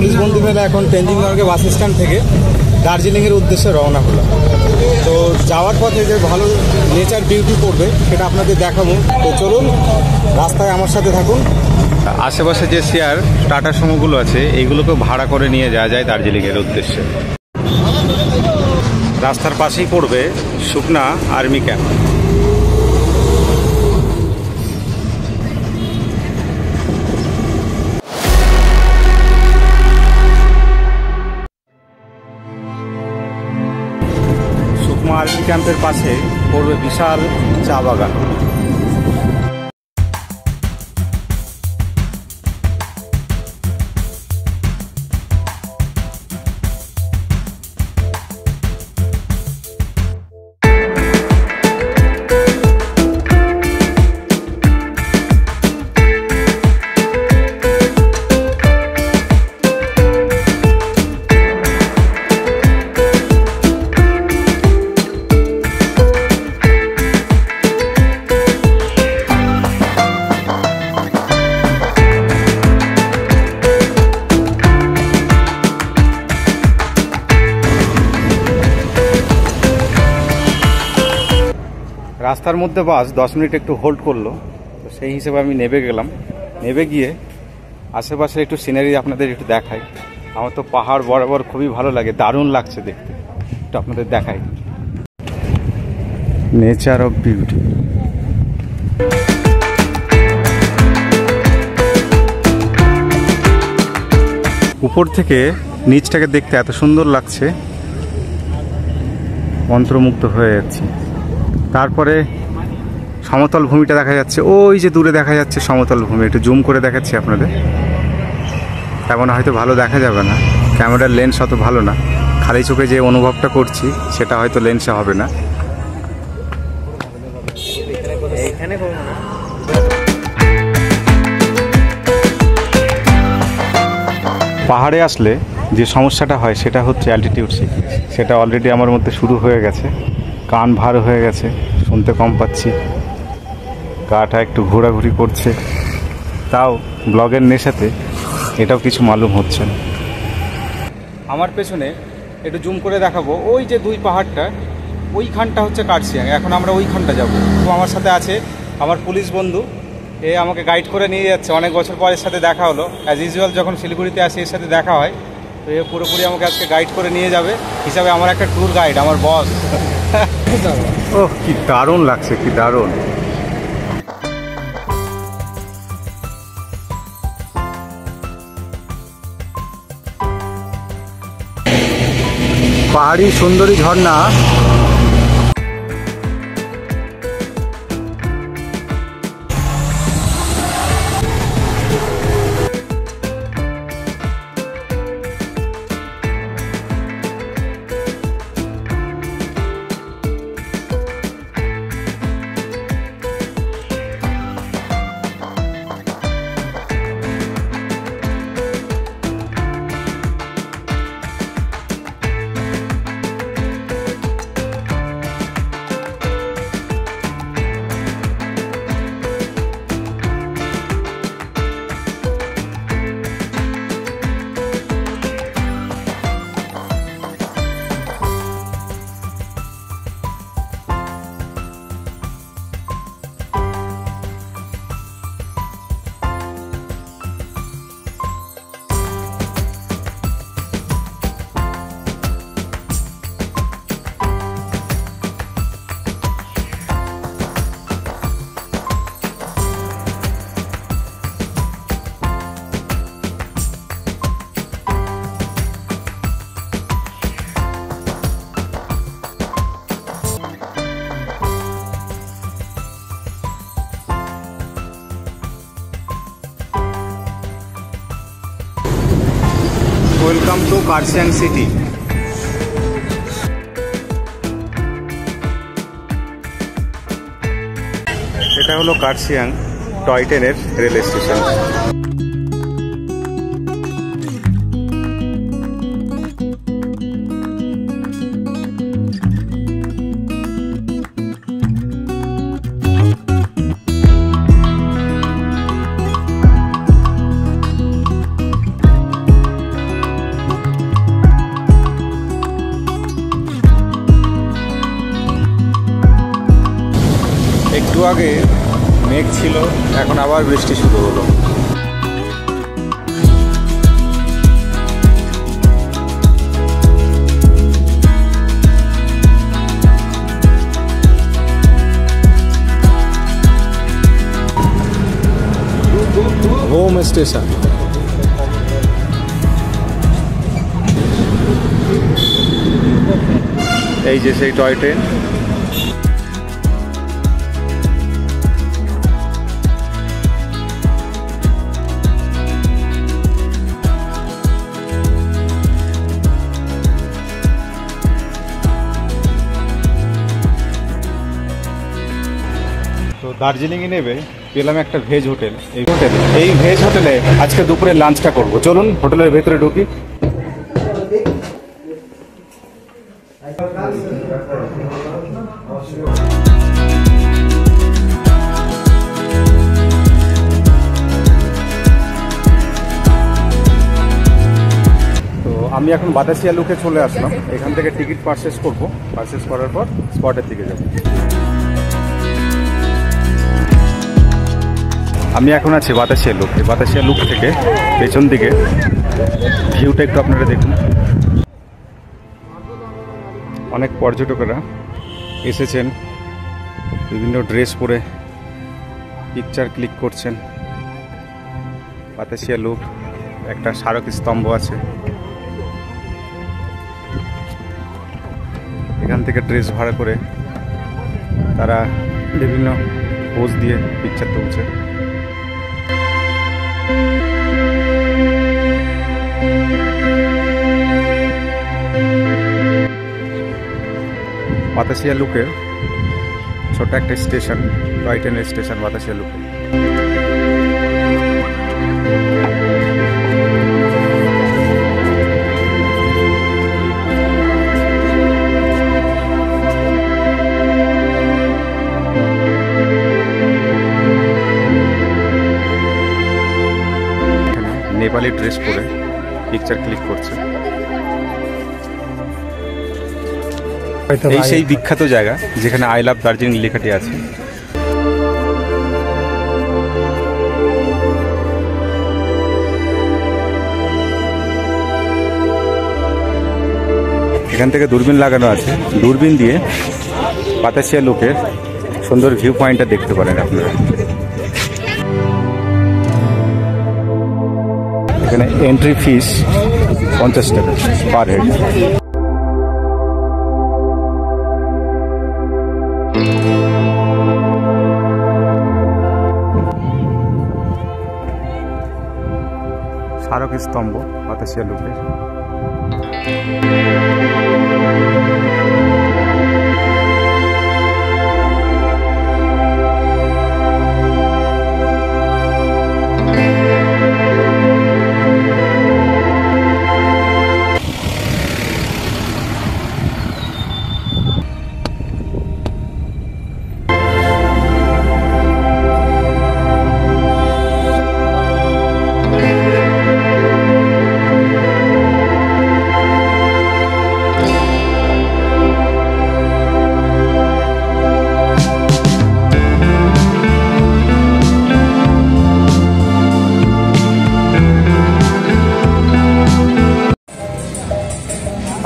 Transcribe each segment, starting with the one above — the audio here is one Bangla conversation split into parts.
পুলিশ বন্ধু মেলা এখন তেনজিং নরগে বাস স্ট্যান্ড থেকে দার্জিলিংয়ের উদ্দেশ্যে রওনা হলো। তো যাওয়ার পথে যে ভালো নেচার বিউটি পড়বে সেটা আপনাদের দেখাবো। তো চলুন রাস্তায় আমার সাথে থাকুন। আশেপাশে যে শেয়ার টাটা সমুগুলো আছে এইগুলোকে ভাড়া করে নিয়ে যাওয়া যায় দার্জিলিংয়ের উদ্দেশ্যে। রাস্তার পাশেই পড়বে সুকনা আর্মি ক্যাম্প। সুকমা আর্মি ক্যাম্পের পাশে পড়বে বিশাল চা বাগান। রাস্তার মধ্যে বাস 10 মিনিট একটু হোল্ড করলো, তো সেই হিসেবে আমি নেমে গেলাম। নেমে গিয়ে আশেপাশে একটু সিনারি আপনাদের একটু দেখাই। আমার তো পাহাড় বরাবর খুবই ভালো লাগে, দারুণ লাগছে দেখতে। একটু আপনাদের দেখাই নেচার অফ বিউটি। উপর থেকে নিচটাকে দেখতে এত সুন্দর লাগছে, মন্ত্রমুগ্ধ হয়ে যাচ্ছি। তারপরে সমতল ভূমিটা দেখা যাচ্ছে, ওই যে দূরে দেখা যাচ্ছে সমতল ভূমি। একটু জুম করে দেখাচ্ছি আপনাদের। তেমন হয়তো ভালো দেখা যাবে না, ক্যামেরার লেন্স অত ভালো না। খালি চোখে যে অনুভবটা করছি সেটা হয়তো লেন্সে হবে না। পাহাড়ে আসলে যে সমস্যাটা হয় সেটা হচ্ছে অ্যালটিটিউড সিকনেস। সেটা অলরেডি আমার মধ্যে শুরু হয়ে গেছে। কান ভার হয়ে গেছে, শুনতে কম পাচ্ছি, গাটা একটু ঘোরাঘুরি করছে। তাও ব্লগের নেশাতে এটাও কিছু মালুম হচ্ছে না। আমার পেছনে একটু জুম করে দেখাবো, ওই যে দুই পাহাড়টা, ওইখানটা হচ্ছে কার্শিয়াং। এখন আমরা ওইখানটা যাব। তো আমার সাথে আছে আমার পুলিশ বন্ধু, এ আমাকে গাইড করে নিয়ে যাচ্ছে। অনেক বছর পর এর সাথে দেখা হলো। অ্যাজ ইউজুয়াল যখন শিলিগুড়িতে আসি এর সাথে দেখা হয়। তো এ পুরোপুরি আমাকে আজকে গাইড করে নিয়ে যাবে হিসাবে আমার একটা ট্যুর গাইড, আমার বস। ওহ, কি দারুণ লাগছে, কি দারুণ। পাহাড়ি সুন্দরী ঝর্ণা। Welcome to Kurseong city. এটা হলো কার্শিয়াং টয় ট্রেনের রেল স্টেশন। আগে মেঘ ছিল, এখন আবার বৃষ্টি শুরু হলো। Home station. এই যে সেই টয় ট্রেন। তো দার্জিলিংয়ে নেবে পেলাম একটা ভেজ হোটেল। এই ভেজ হোটেলে আজকে দুপুরে লাঞ্চটা করব। চলুন হোটেলের ভেতরে ঢুকি। তো আমি এখন বাতাসিয়া লুকে চলে আসলাম। এখান থেকে টিকিট পারচেস করব। পারচেস করার পর স্পটের দিকে যাব। আমি এখন আছি বাতাসিয়া লুক। এই বাতাসিয়া লুক থেকে পেছন দিকে ভিউটা একটু আপনারা দেখুন। অনেক পর্যটকেরা এসেছেন, বিভিন্ন ড্রেস পরে পিকচার ক্লিক করছেন। বাতাসিয়া লুক, একটা স্মারক স্তম্ভ আছে, এখান থেকে ড্রেস ভাড়া করে তারা বিভিন্ন পোজ দিয়ে পিকচার তুলছে। বাতাসিয়া লুকের ছোট একটা স্টেশন, টয় ট্রেনের স্টেশন বাতাসিয়া লুকে। নেপালি ড্রেস পরে পিকচার ক্লিক করছে। এই সেই বিখ্যাত জায়গা যেখানে আই লাভ দার্জিলিং লেখাটি আছে। এখান থেকে দূরবীন লাগানো আছে, দূরবীন দিয়ে বাতাসিয়া লুকের সুন্দর ভিউ পয়েন্টটা দেখতে পারেন আপনারা। এখানে এন্ট্রি ফিস 50 টাকা পার হেড। স্মারক স্তম্ভ বাতাসিয়া লুকের।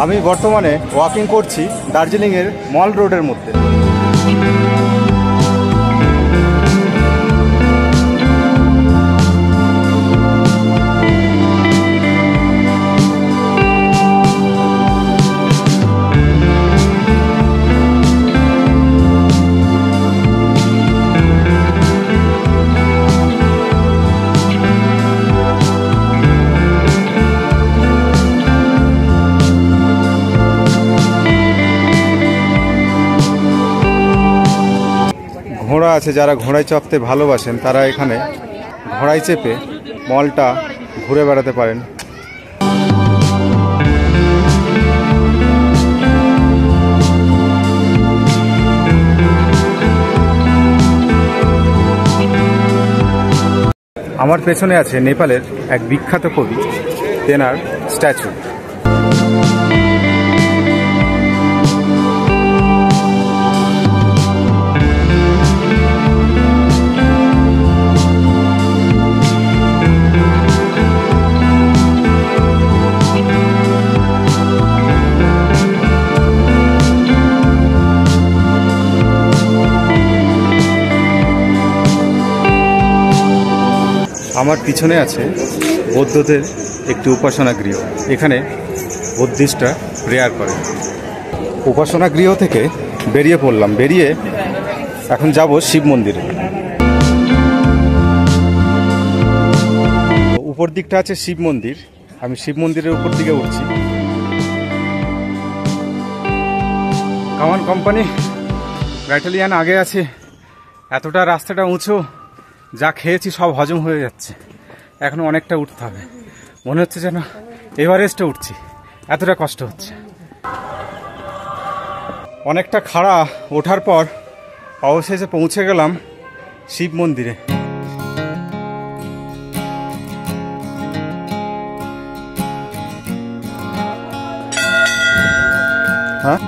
আমি বর্তমানে ওয়াকিং করছি দার্জিলিংয়ের মল রোডের মধ্যে। ঘোড়া আছে, যারা ঘোড়ায় চাপতে ভালোবাসেন তারা এখানে ঘোড়ায় চেপে মলটা ঘুরে বেড়াতে পারেন। আমার পেছনে আছে নেপালের এক বিখ্যাত কবি তেনার স্ট্যাচু। আমার পিছনে আছে বৌদ্ধদের একটি উপাসনা গৃহ। এখানে বুদ্ধিস্টরা প্রেয়ার করে। উপাসনা গৃহ থেকে বেরিয়ে পড়লাম, বেরিয়ে এখন যাব শিব মন্দিরে। উপর দিকটা আছে শিব মন্দির, আমি শিব মন্দিরের উপর দিকে উঠছি। কামান কোম্পানি ব্যাটালিয়ান আগে আছে, এতটা রাস্তাটা উঁচু, যা খেয়েছি সব হজম হয়ে যাচ্ছে। এখন অনেকটা উঠতে হবে, মনে হচ্ছে যেন এভারেস্টে উঠছি, এতটা কষ্ট হচ্ছে। অনেকটা খাড়া ওঠার পর অবশেষে পৌঁছে গেলাম শিব মন্দিরে। হ্যাঁ,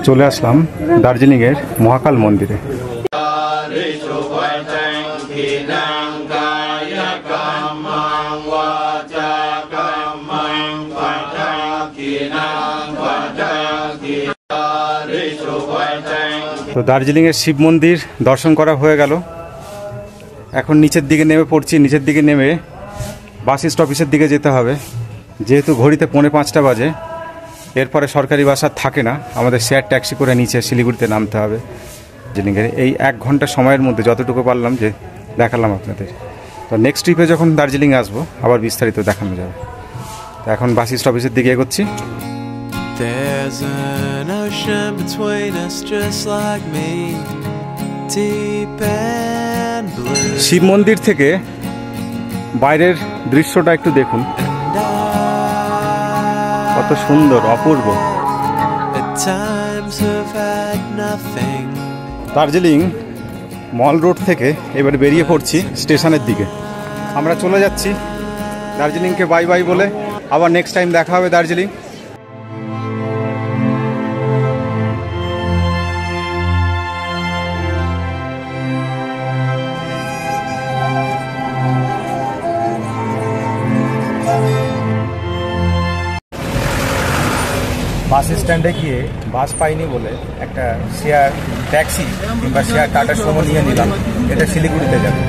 চলে আসলাম দার্জিলিংয়ের মহাকাল মন্দিরে। তো দার্জিলিংয়ের শিব মন্দির দর্শন করা হয়ে গেল। এখন নিচের দিকে নেমে পড়ছি। নিচের দিকে নেমে বাস স্টপেজের দিকে যেতে হবে, যেহেতু ঘড়িতে 4:45 বাজে। এরপরে সরকারি বাস আর থাকে না, আমাদের শেয়ার ট্যাক্সি করে নিচে শিলিগুড়িতে নামতে হবে। দার্জিলিংয়ের এই 1 ঘন্টা সময়ের মধ্যে যতটুকু পারলাম যে দেখালাম আপনাদের। তো নেক্সট ট্রিপে যখন দার্জিলিং আসবো আবার বিস্তারিত দেখানো যাবে। তো এখন বাস স্টপেজের দিকে এগোচ্ছি। There's an ocean between us just like me, deep and blue. Shiva মন্দির থেকে বাইরের দৃশ্যটা একটু দেখুন, কত সুন্দর, অপূর্ব। At times have had nothing. Darjeeling mall road থেকে এবার বেরিয়ে পড়ছি স্টেশনের দিকে। আমরা চলে যাচ্ছি দার্জিলিংকে বাই বাই বলে। আবার নেক্সট টাইম দেখা হবে দার্জিলিং। বাস স্ট্যান্ডে গিয়ে বাস পাইনি বলে একটা শেয়ার ট্যাক্সি কিংবা শেয়ার টাটা সুমো নিয়ে নিলাম। এটা শিলিগুড়িতে যাবে।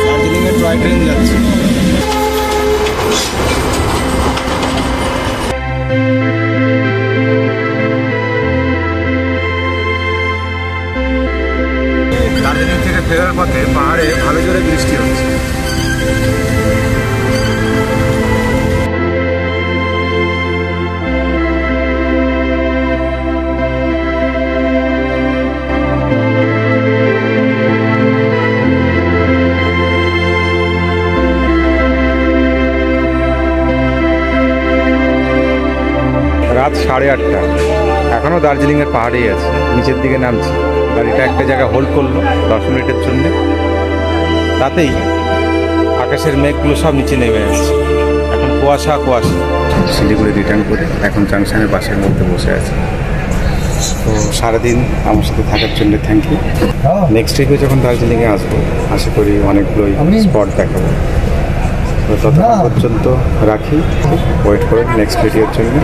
দার্জিলিংয়ের টয় ট্রেন যাচ্ছে। দার্জিলিং থেকে ফেরার পথে পাহাড়ে ভালো জোরে বৃষ্টি হচ্ছে। রাত 8:30, এখনও দার্জিলিংয়ের পাহাড়েই আছে। নিচের দিকে নামছি। গাড়িটা একটা জায়গায় হোল্ড করলো 10 মিনিটের জন্য, তাতেই আকাশের মেঘগুলো সব নিচে নেমে আসছে। এখন কুয়াশা কুয়াশা। শিলিগুড়ি রিটার্ন করে এখন জাংশনের বাসের মধ্যে বসে আছে। তো সারাদিন আমার সাথে থাকার জন্য থ্যাংক ইউ। নেক্সট উইকে যখন দার্জিলিংয়ে আসবো আশা করি অনেকগুলোই স্পট দেখাবো। তো ততক্ষণ পর্যন্ত রাখি, ওয়েট করে নেক্সট ভিডিওর জন্য।